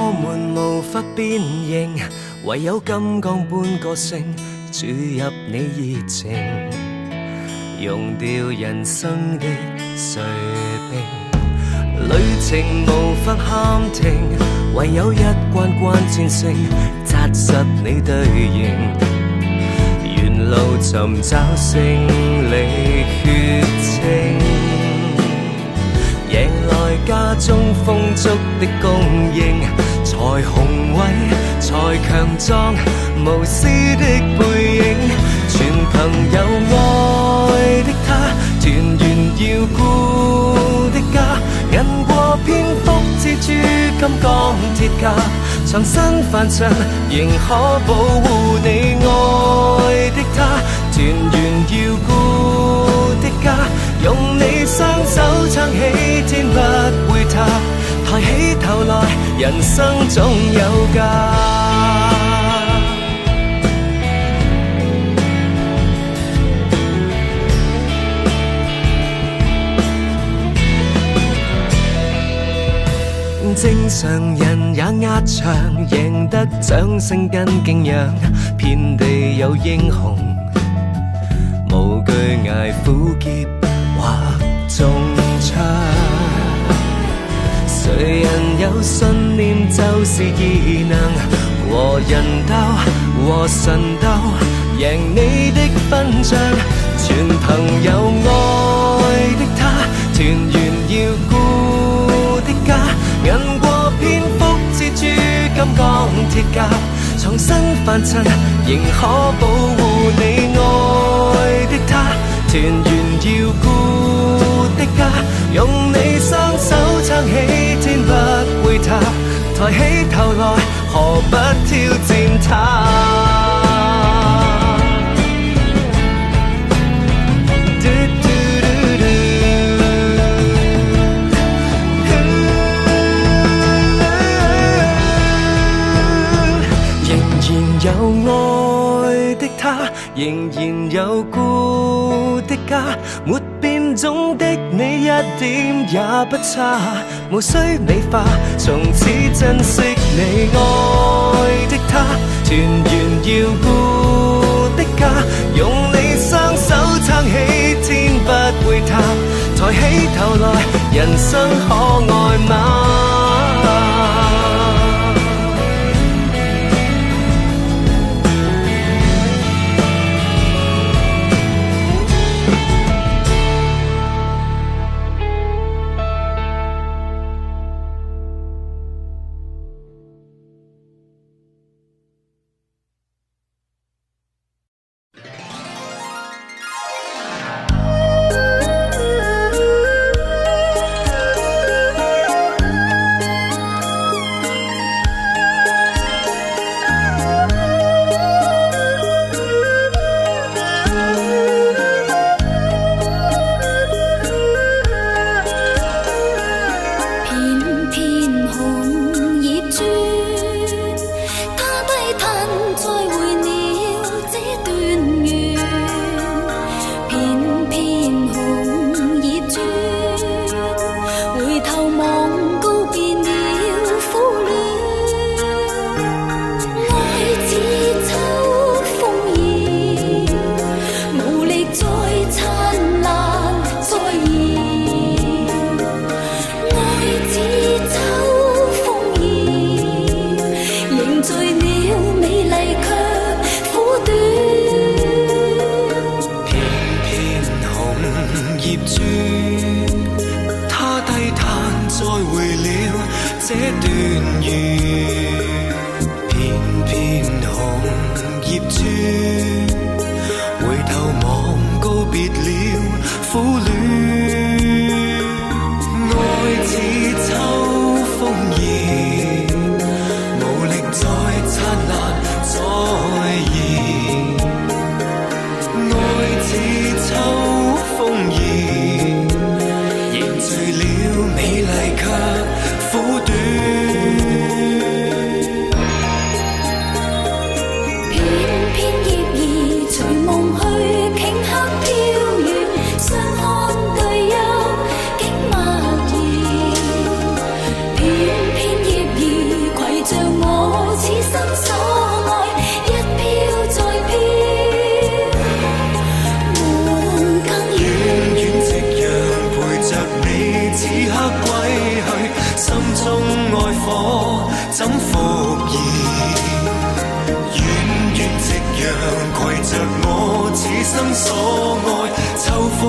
我們無法變形，唯有金剛般個性注入你熱情，溶掉人生的碎冰。旅程無法喊停，唯有一關關戰勝，紮實你隊形。沿路尋找勝利血清，贏來家中豐足的供應，才宏偉，才強壯，無私的背影。全憑有愛的他，團圓要顧的家，銀過蝙蝠蜘蛛金剛鐵甲，藏身凡塵仍可保護你愛的他，團圓要顧的家，用你雙手撐起天不會塌，抬起頭來人生總有價。正常人也壓場，贏得掌聲跟敬仰，遍地有英雄，無懼捱苦澀或中槍。誰人有信念就是異能，和人鬥和神鬥，贏你的勳章。全憑有愛的他，團圓要顧的家，銀過蝙蝠蜘蛛金剛鐵甲，藏身凡塵仍可保護你愛的他，團圓要顧的家，用你雙手撐起天不會塌，抬起頭來何不挑戰他。有愛的他，仍然有故的家，沒變種的你一點也不差，無需美化，從此珍惜你愛的他，團圓要顧的家，用你雙手撐起天不會塌，抬起頭來人生可愛嗎？這段緣，片片紅葉磚，回頭望告別了苦戀，愛似秋風兒，無力再燦爛再現，愛似秋風兒，凝聚了美麗卻苦短，片片葉兒隨夢去頃刻飄遠，相看所愛，一飄再飄，夢更遠。遠遠夕陽陪着你此刻歸去，心中愛火怎復燃？遠遠夕陽攜着我此生所愛，秋風。